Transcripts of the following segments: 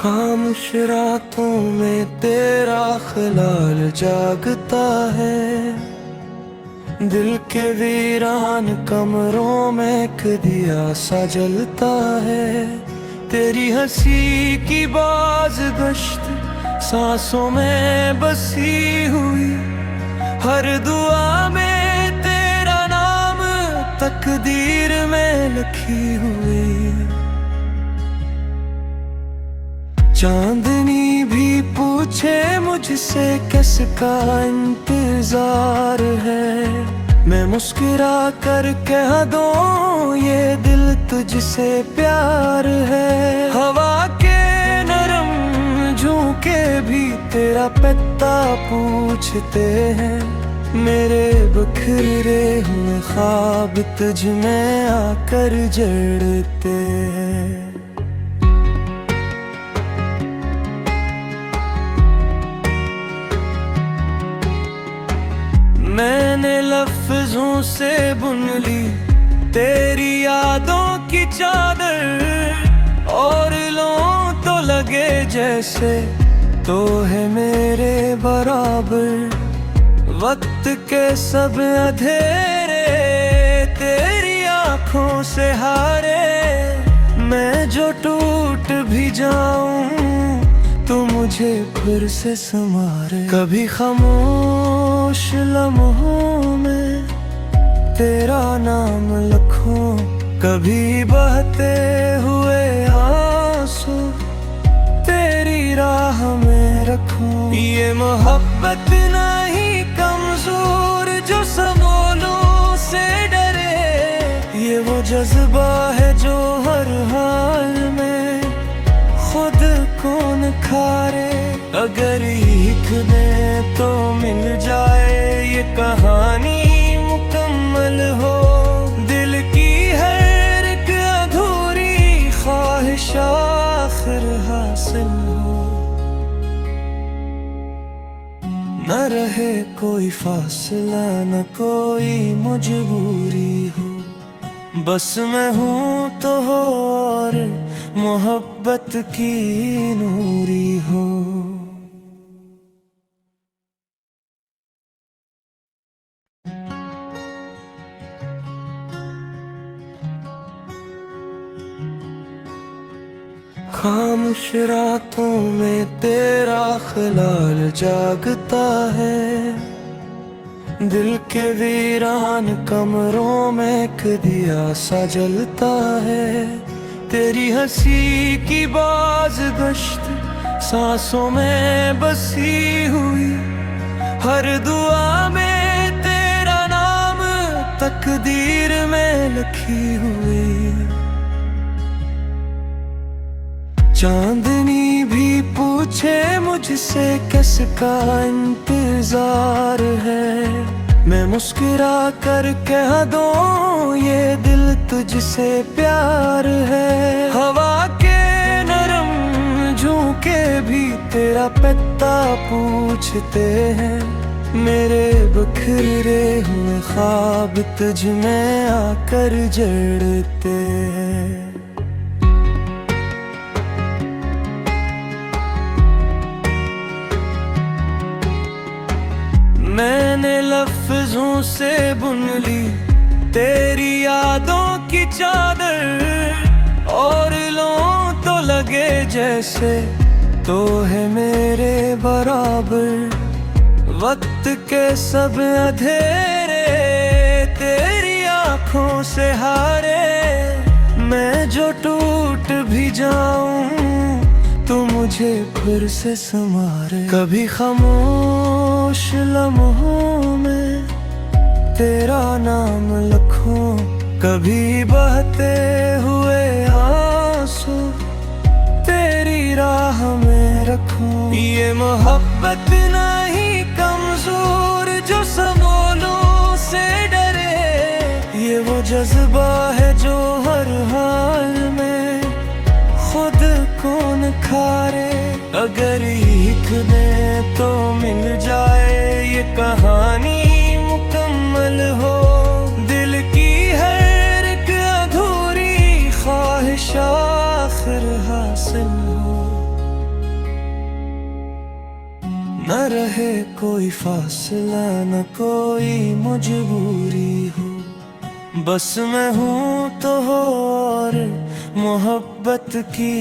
खामोश रातों में तेरा ख्याल जागता है। दिल के वीरान कमरों में एक दिया सा जलता है। तेरी हंसी की बाज़गश्त सांसों में बसी हुई, हर दुआ में तेरा नाम तकदीर में लिखी हुई। चांदनी भी पूछे मुझसे किसका इंतजार है, मैं मुस्कुरा कर कह दूं ये दिल तुझसे प्यार है। हवा के नरम झोंके भी तेरा पता पूछते हैं, मेरे बिखरे हुए ख्वाब तुझ में आकर जड़ते हैं। मैंने लफ्जों से बुन ली तेरी यादों की चादर, और लूं तो लगे जैसे तो है मेरे बराबर। वक्त के सब अंधेरे तेरी आंखों से हारे, मैं जो टूट भी जाऊं तो मुझे फिर से संवारे। कभी खामोश लम्हों में तेरा नाम लिखूं, कभी बहते हुए आंसू तेरी राह में रखूं। ये मोहब्बत नहीं कमजोर जो सबोलों से डरे, ये वो जज्बा है जो हर हाल में खुद को निखारे। अगर लिख दे तो मिल जाए ये कहानी मुकम्मल हो, दिल की हर एक अधूरी ख्वाहिश आखिर हासिल हो। न रहे कोई फासला न कोई मजबूरी हो, बस मैं हूँ तो हो और मोहब्बत की नूरी हो। खामोश रातों में तेरा ख्याल जागता है। दिल के वीरान कमरों में एक दिया सा जलता है। तेरी हंसी की बाज़गश्त सांसों में बसी हुई, हर दुआ में तेरा नाम तकदीर में लिखी हुई। चांदनी भी पूछे मुझसे किसका इंतजार है, मैं मुस्कुरा कर कह दूं ये दिल तुझसे प्यार है। हवा के नरम झोंके भी तेरा पता पूछते हैं, मेरे बिखरे हुए ख्वाब तुझ में आकर जड़ते हैं। मैंने लफ्जों से बुन ली तेरी यादों की चादर, और लूं तो लगे जैसे तो है मेरे बराबर। वक्त के सब अंधेरे तेरी आंखों से हारे, मैं जो टूट भी जाऊं तो मुझे फिर से संवारे। कभी खामोश लम्हों में तेरा नाम लिखूं, कभी बहते हुए आंसू तेरी राह में रखूं। ये मोहब्बत नहीं कमजोर जो सबोलों से डरे, ये वो जज्बा है जो हर हाल में खुद को निखारे। अगर लिख दे तो मिल जाए ये कहानी मुकम्मल हो, दिल की हर एक अधूरी ख्वाहिश आखिर हासिल हो। कोई फासला न कोई मजबूरी हो, बस मैं हूँ तो हो और मोहब्बत की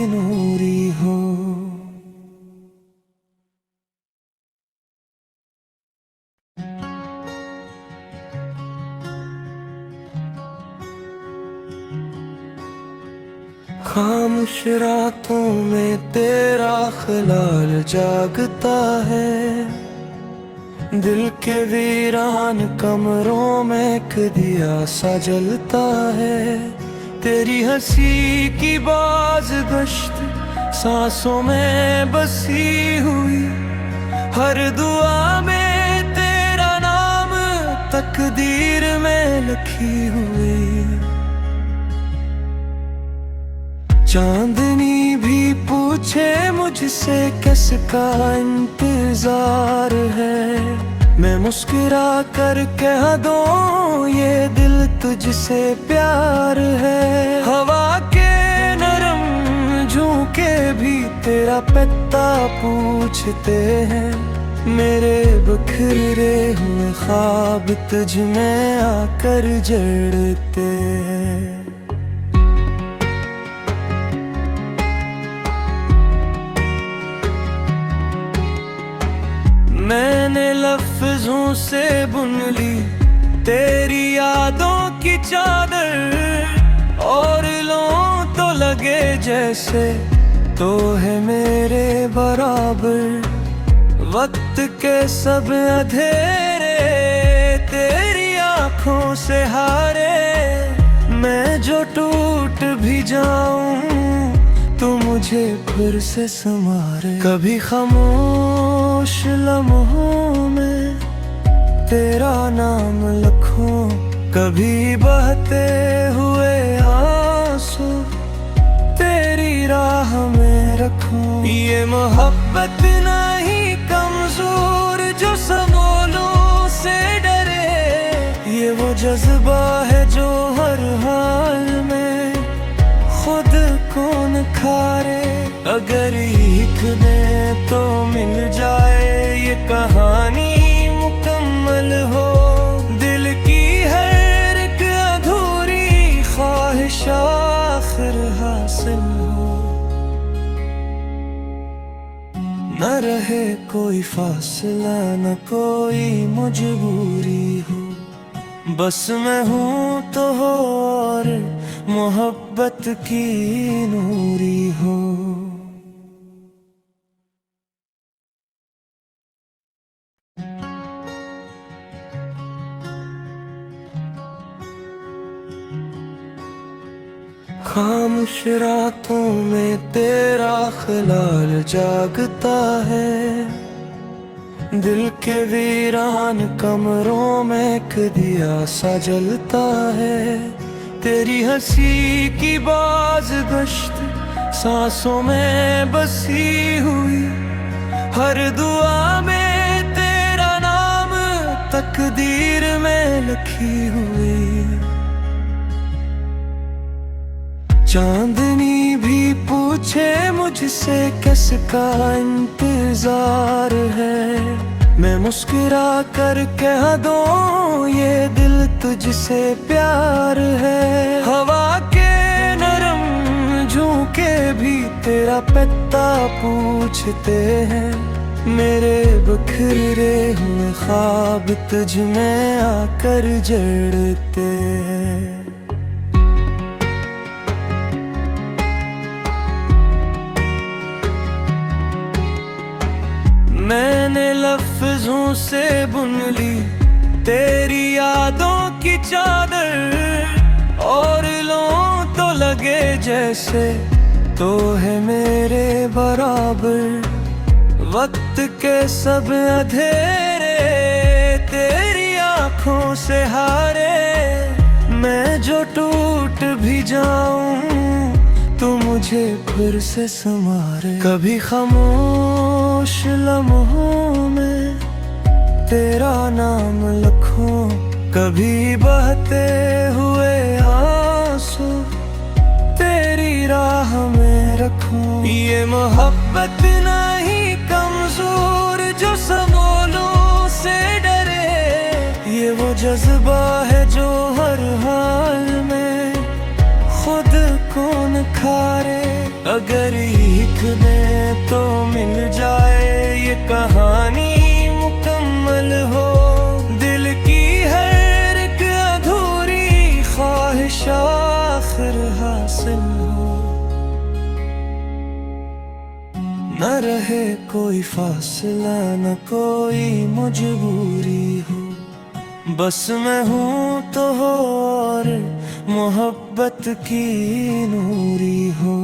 नूरी हो। खामोश रातों में तेरा ख्याल जागता है, दिल के वीरान कमरों में एक दिया सा जलता है। तेरी हंसी की बाज़गश्त सांसों में बसी हुई, हर दुआ में तेरा नाम तकदीर में लिखी हुई। चांदनी भी पूछे मुझसे किसका इंतजार है, मैं मुस्कुरा कर कह दूं ये दिल तुझसे प्यार है। हवा के नरम झोंके भी तेरा पता पूछते हैं, मेरे बिखरे हुए ख्वाब तुझ में आकर जड़ते हैं। मैंने लफ्जों से बुन ली तेरी यादों की चादर, और लूं तो लगे जैसे तो है मेरे बराबर। वक्त के सब अंधेरे तेरी आंखों से हारे, मैं जो टूट भी जाऊं तो मुझे फिर से संवारे। कभी खामोश लम्हों में तेरा नाम लिखूं, कभी बहते हुए आंसू तेरी राह में रखूं। ये मोहब्बत नहीं कमजोर जो सबोलों से डरे, ये वो जज्बा है जो हर हाल में खुद को निखारे। अगर लिख दे तो मिल जाए ये कहानी मुकम्मल हो, दिल की हर एक अधूरी ख्वाहिश आखिर हासिल हो। न रहे कोई फासला न कोई मजबूरी हो, बस मैं हूँ तो हो और मोहब्बत की नूरी हो। खामोश रातों में तेरा ख्याल जागता है, दिल के वीरान कमरों में एक दिया सा जलता है। तेरी हंसी की बाज़गश्त सांसों में बसी हुई, हर दुआ में तेरा नाम तकदीर में लिखी हुई। चांदनी भी पूछे मुझसे किसका इंतजार है, मैं मुस्कुरा कर कह दूं ये दिल तुझसे प्यार है। हवा के नरम झोंके भी तेरा पता पूछते हैं, मेरे बिखरे हुए ख्वाब तुझ में आकर जड़ते हैं। मैंने लफ्जों से बुन ली तेरी यादों की चादर, और लूं तो लगे जैसे तो है मेरे बराबर। वक्त के सब अंधेरे तेरी आंखों से हारे, मैं जो टूट भी जाऊं तो मुझे फिर से संवारे। कभी खामोश लम्हों में तेरा नाम लिखूं, कभी बहते हुए आंसू तेरी राह में रखूं। ये मोहब्बत नहीं कमजोर जो समोलों से डरे। ये वो जज्बा है जो हर हाल में खुद को निखारे। अगर लिख दे तो मिल जाए ये कहानी मुकम्मल हो। दिल की हर एक अधूरी ख्वाहिश आखिर हासिल हो। न रहे कोई फासला न कोई मजबूरी हो। बस मैं हूँ तो हो और मोहब्बत की नूरी हो।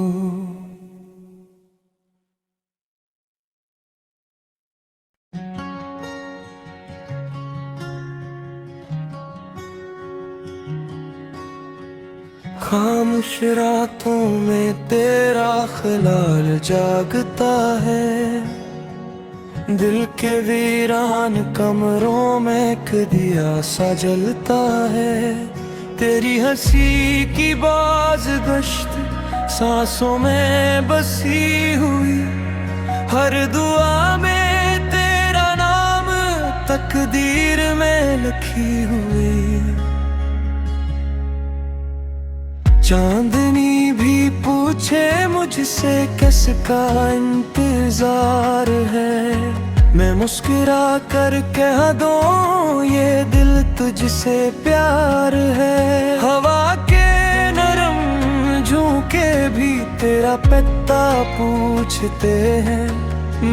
खामोश रातों में तेरा ख्याल जागता है। दिल के वीरान कमरों में एक दिया सा जलता है। तेरी हंसी की बाज़गश्त सांसों में बसी हुई। हर दुआ में तेरा नाम तकदीर में लिखी हुई। चांदनी भी पूछे मुझसे किसका इंतजार है। मैं मुस्कुरा कर कह दूं ये दिल तुझसे प्यार है। हवा के नरम झोंके भी तेरा पता पूछते हैं।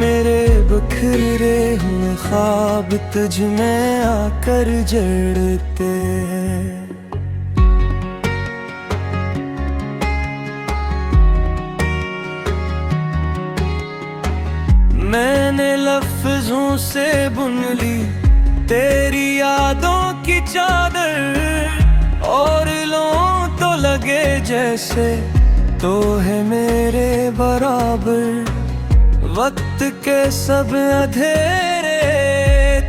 मेरे बिखरे हुए ख्वाब तुझ में आकर जड़ते हैं। मैंने लफ्जों से बुन ली तेरी यादों की चादर। और लूं तो लगे जैसे तो है मेरे बराबर। वक्त के सब अंधेरे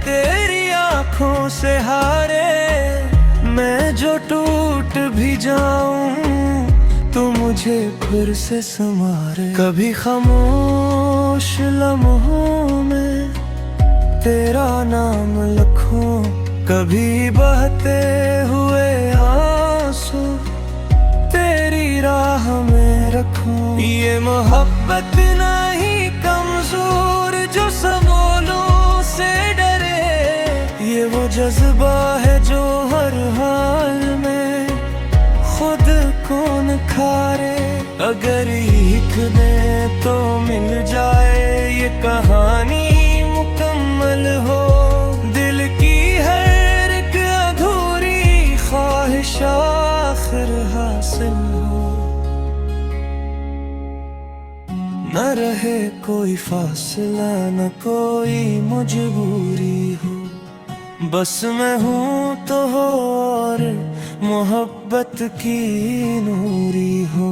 तेरी आंखों से हारे। मैं जो टूट भी जाऊं तो मुझे फिर से संवारे। कभी खामोश लम्हों में तेरा नाम लिखूं। कभी बहते हुए आंसू तेरी राह में रखूं। ये मोहब्बत नहीं कमजोर जो समोलों से डरे। ये वो जज्बा है जो हर हाल में खुद को निखारे। अगर लिख दे तो मिल जाए ये कहानी मुकम्मल हो। दिल की हर एक अधूरी ख्वाहिश आखिर हासिल हो। न रहे कोई फासला न कोई मजबूरी हो। बस मैं हूँ तो हो और मोहब्बत की नूरी हो।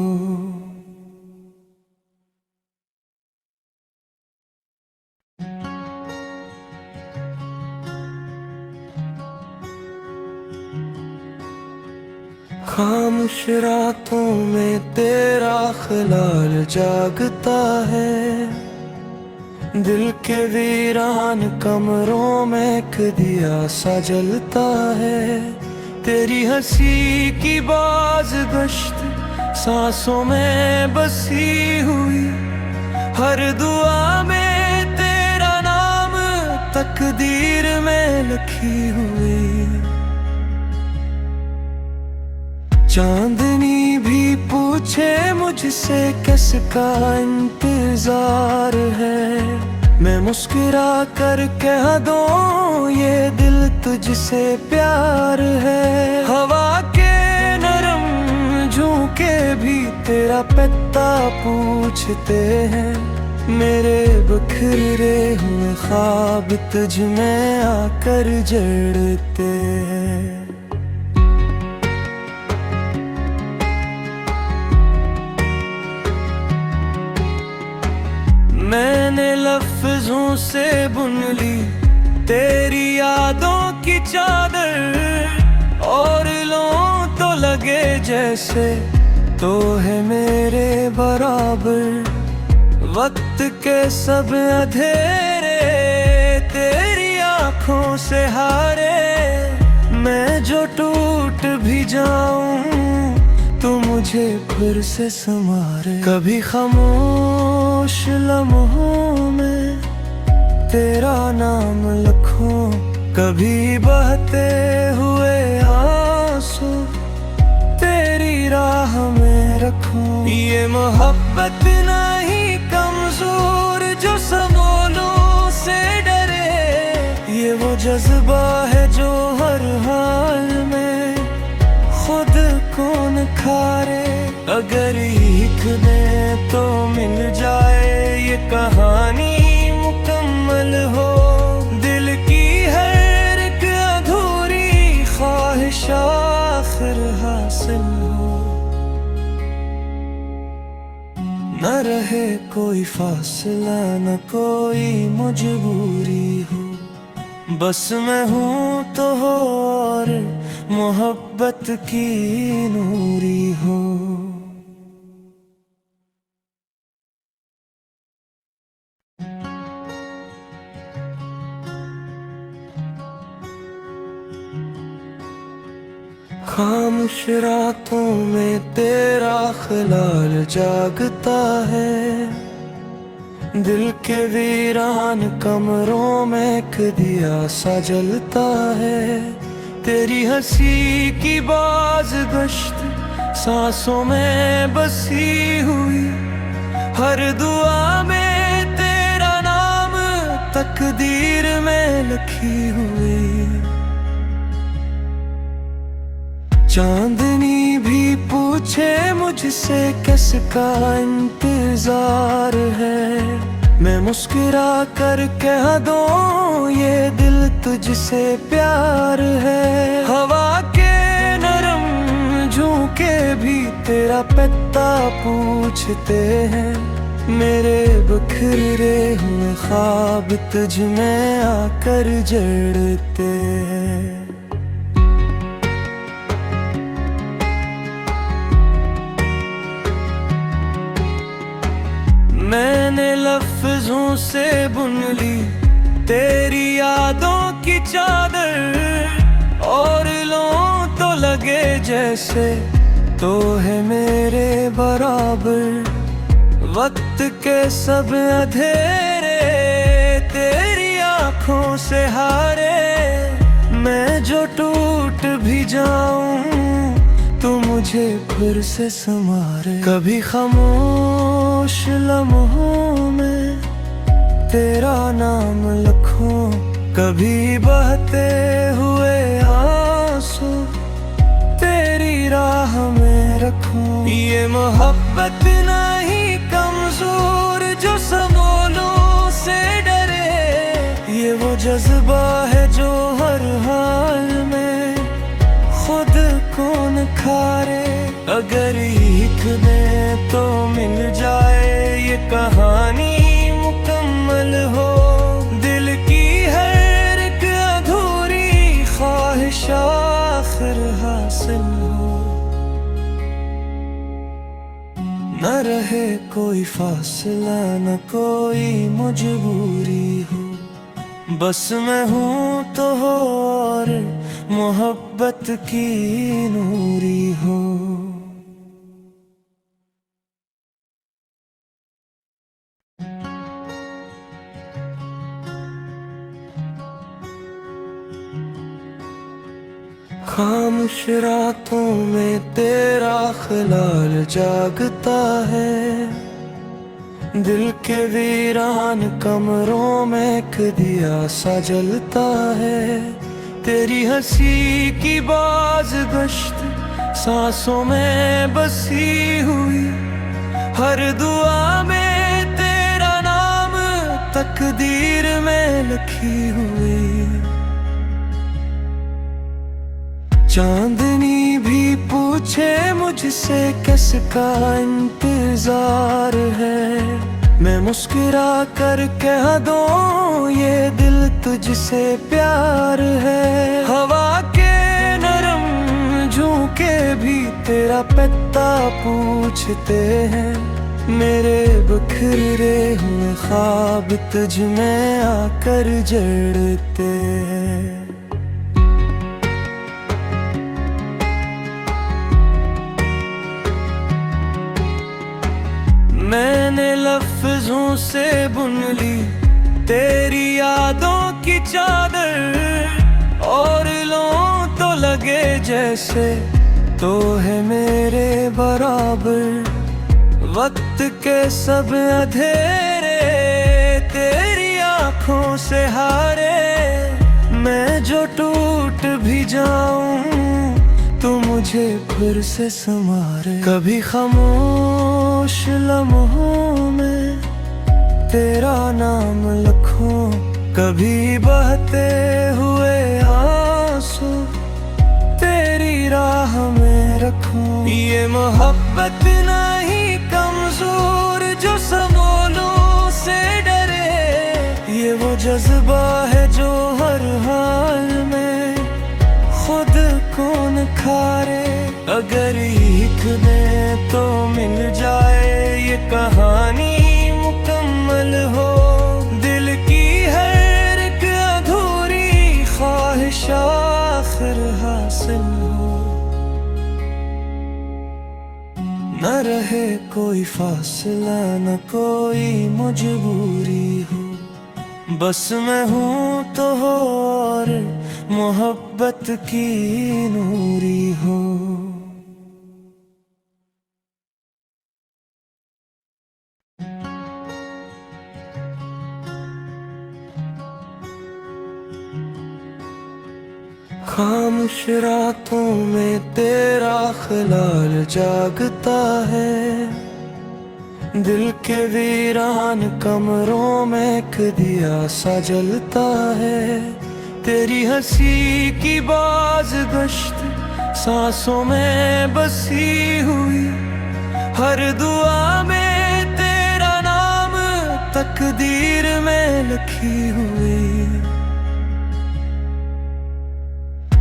खामोश रातों में तेरा ख्याल जागता है। दिल के वीरान कमरों में एक दिया सा जलता है। तेरी हंसी की बाज़गश्त सांसों में बसी हुई। हर दुआ में तेरा नाम तकदीर में लिखी हुई। चांदनी भी पूछे मुझसे किसका इंतजार है। मैं मुस्कुरा कर कह दूं ये दिल तुझसे प्यार है। हवा के नरम झोंके भी तेरा पता पूछते हैं। मेरे बिखरे हुए ख्वाब तुझ में आकर जड़ते हैं। मैंने लफ्जों से बुन ली तेरी यादों की चादर। और लूं तो लगे जैसे तो है मेरे बराबर। वक्त के सब अंधेरे आँखों से हारे, मैं जो टूट भी जाऊं तो मुझे फिर से संवारे। कभी खामोश लम्हों में तेरा नाम लिखूं, कभी बहते हुए आंसू तेरी राह में रखूं। ये मोहब्बत नहीं कमजोर जो सबोलों से डरे, ये वो जज्बा है जो हर हाल में खुद को निखारे। अगर लिख दे तो मिल जाए ये कहानी मुकम्मल हो, दिल की हर एक अधूरी ख्वाहिश आखिर हासिल हो। न रहे कोई फासला न कोई मजबूरी हो, बस मैं हूँ तो हो और मोहब्बत की नूरी हो। खामोश रातों में तेरा ख्याल जागता है, दिल के वीरान कमरों में एक दिया सा जलता है। तेरी हंसी की बाज गश्त सांसों में बसी हुई, हर दुआ में तेरा नाम तकदीर में लिखी हुई। चांदनी भी पूछे मुझसे किसका इंतजार है, मैं मुस्कुरा कर कह दूं ये दिल तुझसे प्यार है। हवा के नरम झोंके भी तेरा पता पूछते हैं, मेरे बिखरे हुए ख्वाब तुझ में आकर जड़ते हैं। मैंने लफ्जों से बुन ली तेरी यादों की चादर, और लूं तो लगे जैसे तो है मेरे बराबर। वक्त के सब अंधेरे तेरी आँखों से हारे, मैं जो टूट भी जाऊं तो मुझे फिर से संवारे। कभी खामोश लम्हों में तेरा नाम लिखूं, कभी बहते हुए आंसू तेरी राह में रखूं। ये मोहब्बत नहीं कमजोर जो सबोलों से डरे, ये वो जज्बा है जो हर हाल में खुद को निखारे। अगर लिख दे तो मिल जाए ये कहानी मुकम्मल हो, दिल की हर एक अधूरी ख्वाहिश आखिर हासिल हो। न रहे कोई फासला न कोई मजबूरी हो, बस मैं हूँ तो हो और मोहब्बत की नूरी हो। खामोश रातों में तेरा ख्याल जागता है, दिल के वीरान कमरों में एक दिया सा जलता है। तेरी हंसी की बाज गश्त सांसों में बसी हुई, हर दुआ में तेरा नाम तकदीर में लिखी हुई। चांदनी भी पूछे मुझसे किसका इंतजार है, मैं मुस्कुरा कर कह दूं ये दिल तुझसे प्यार है। हवा के नरम झोंके भी तेरा पता पूछते हैं, मेरे बिखरे हुए ख्वाब तुझ में आकर जड़ते हैं। मैंने लफ्जों से बुन ली तेरी यादों की चादर, और लूं तो लगे जैसे तो है मेरे बराबर। वक्त के सब अंधेरे तेरी आंखों से हारे, मैं जो टूट भी जाऊं तो मुझे फिर से संवारे। कभी खामोश लम्हों में तेरा नाम लिखूं, कभी बहते हुए आंसू तेरी राह में रखूं। ये मोहब्बत नहीं कमजोर जो सबोलों से डरे, ये वो जज्बा है जो हर हाल में खुद को निखारे। अगर लिख दे तो मिल जाए ये कहानी मुकम्मल हो, दिल की हर एक अधूरी ख्वाहिश आखिर हासिल हो। न रहे कोई फासला न कोई मजबूरी हो, बस मैं हूँ तो हो और मोहब्बत की नूरी हो। खामोश रातों में तेरा ख्याल जागता है, दिल के वीरान कमरों में एक दिया सा जलता है। तेरी हंसी की बाज गश्त सांसों में बसी हुई, हर दुआ में तेरा नाम तकदीर में लिखी हुई।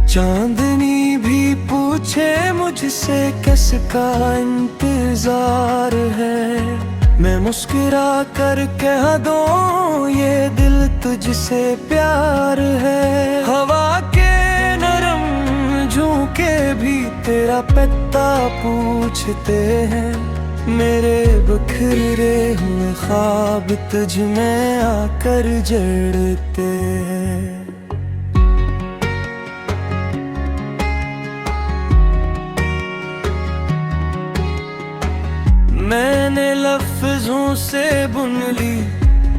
चांदनी भी पूछे मुझसे किसका इंतजार है, मैं मुस्कुरा कर कह दूं ये दिल तुझसे प्यार है। हवा के नरम झोंके भी तेरा पता पूछते हैं, मेरे बिखरे हुए ख्वाब तुझ में आकर जड़ते हैं। मैंने लफ्जों से बुन ली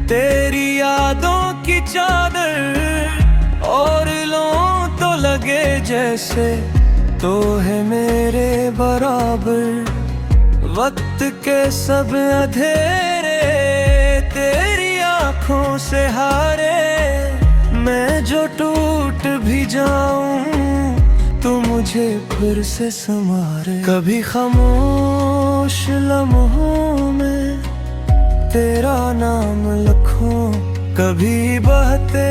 तेरी यादों की चादर, और लूं तो लगे जैसे तो है मेरे बराबर। वक्त के सब अंधेरे तेरी आंखों से हारे, मैं जो टूट भी जाऊं तो मुझे फिर से संवारे। कभी खामोश लम्हों में तेरा नाम लिखूं, कभी बहते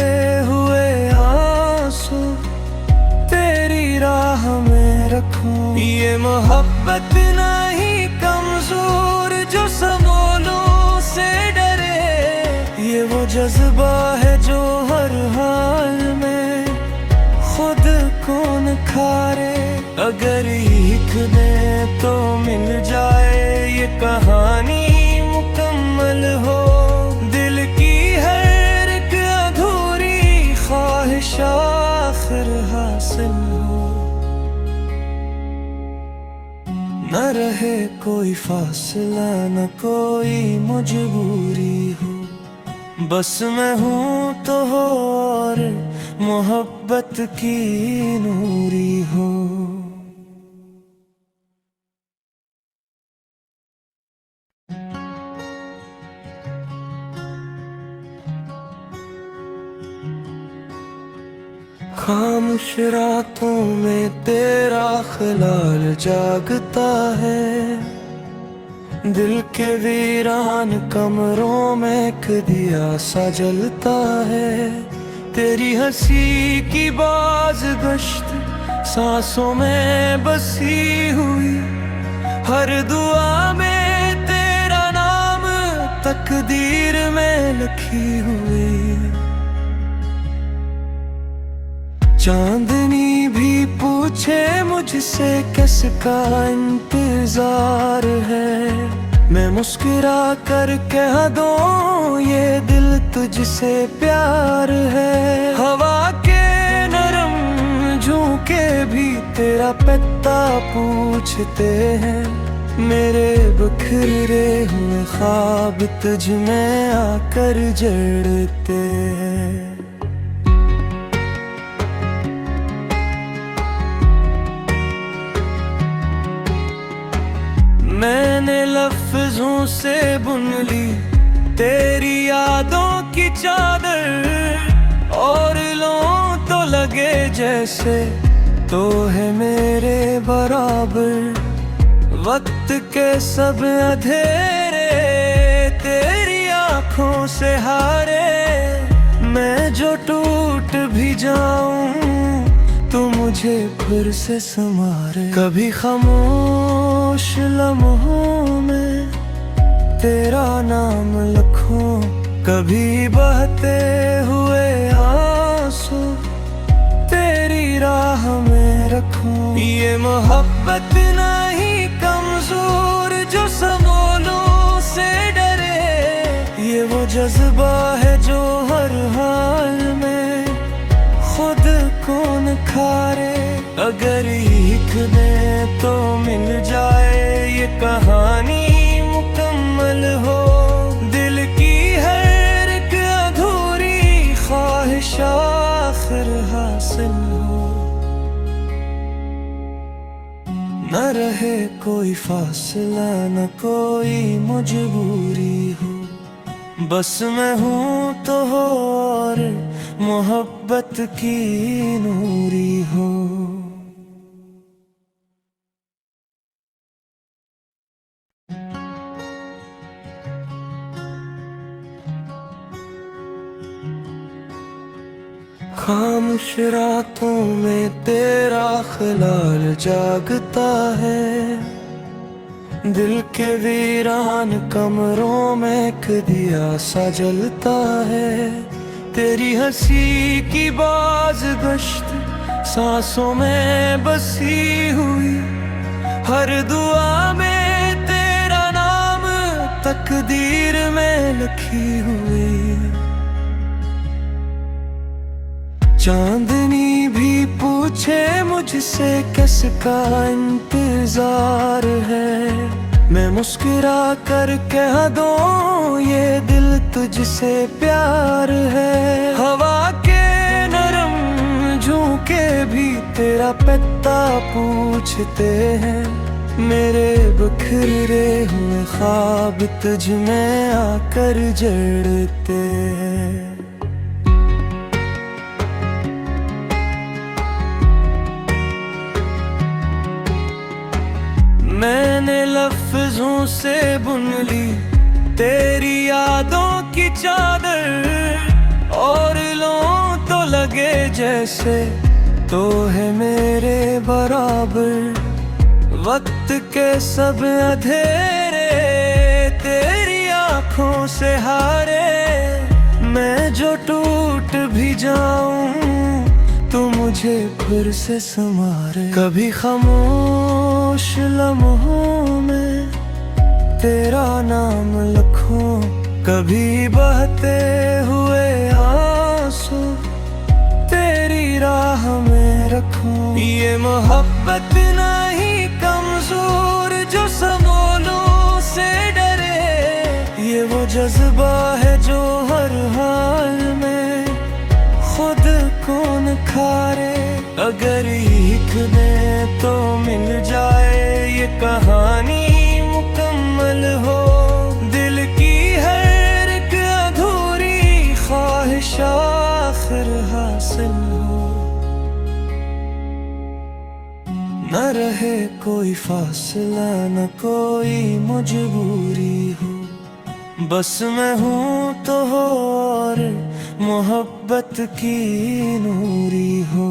हुए आंसू तेरी राह में रखूं। ये मोहब्बत नहीं कमजोर जो सबोलों से डरे, ये वो जज्बा है जो हर हाल में खुद को निखारे। अगर लिख दे तो मिल जाए ये कहानी मुकम्मल हो, दिल की हर एक अधूरी ख्वाहिश आखिर हासिल हो। न रहे कोई फासला न कोई मजबूरी हो, बस मैं हूँ तो हो और मोहब्बत की नूरी हो। खामोश रातों में तेरा ख्याल जागता है, दिल के वीरान कमरों में एक दिया सा जलता है। तेरी हंसी की बाज गश्त सांसों में बसी हुई, हर दुआ में तेरा नाम तकदीर में लिखी हुई। चांदनी भी पूछे मुझसे किसका इंतजार है, मैं मुस्कुरा कर कह दूं ये दिल तुझसे प्यार है। हवा के नरम झोंके भी तेरा पता पूछते हैं, मेरे बिखरे हुए ख्वाब तुझ में आकर जड़ते हैं। मैंने लफ्जों से बुन ली तेरी यादों की चादर, और लूं तो लगे जैसे तो है मेरे बराबर। वक्त के सब अंधेरे तेरी आंखों से हारे, मैं जो टूट भी जाऊं तो मुझे फिर से संवारे। कभी खामोश लम्हों में तेरा नाम लिखूं, कभी बहते हुए आंसू तेरी राह में रखूं। ये मोहब्बत नहीं कमजोर जो समोलों से डरे, ये वो जज्बा है जो हर हाल में खुद को निखारे। अगर लिख दे तो मिल जाए ये कहानी मुकम्मल हो, दिल की हर एक अधूरी ख्वाहिश आखिर हासिल हो। न रहे कोई फासला न कोई मजबूरी हो, बस मैं हूँ तो हो और मोहब्बत की नूरी हो। खामोश रातों में तेरा ख्याल जागता है, दिल के वीरान कमरों में एक दिया सा जलता है। तेरी हंसी की बाज गश्त सांसों में बसी हुई, हर दुआ में तेरा नाम तकदीर में लिखी हुई। चांदनी भी पूछे मुझसे किसका इंतजार है, मैं मुस्कुरा कर कह दूं ये दिल तुझसे प्यार है। हवा के नरम झोंके भी तेरा पता पूछते हैं, मेरे बिखरे हुए ख्वाब तुझ में आकर जड़ते हैं। मैंने लफ्जों से बुन ली तेरी यादों की चादर, और लूं तो लगे जैसे तो है मेरे बराबर। वक्त के सब अंधेरे तेरी आंखों से हारे, मैं जो टूट भी जाऊं तो मुझे फिर से संवारे। कभी खामोश लम्हों में तेरा नाम लिखूं, कभी बहते हुए आंसू तेरी राह में रखूं। ये मोहब्बत नहीं कमजोर जो समोलों से डरे, ये वो जज्बा है जो हर हाल में खुद को निखारे। अगर लिख दे तो मिल जाए ये कहानी मुकम्मल हो, दिल की हर एक अधूरी ख्वाहिश आखिर हासिल हो। न रहे कोई फासला न कोई मजबूरी हो, बस मैं हूँ तो हो और मोहब्बत की नूरी हो।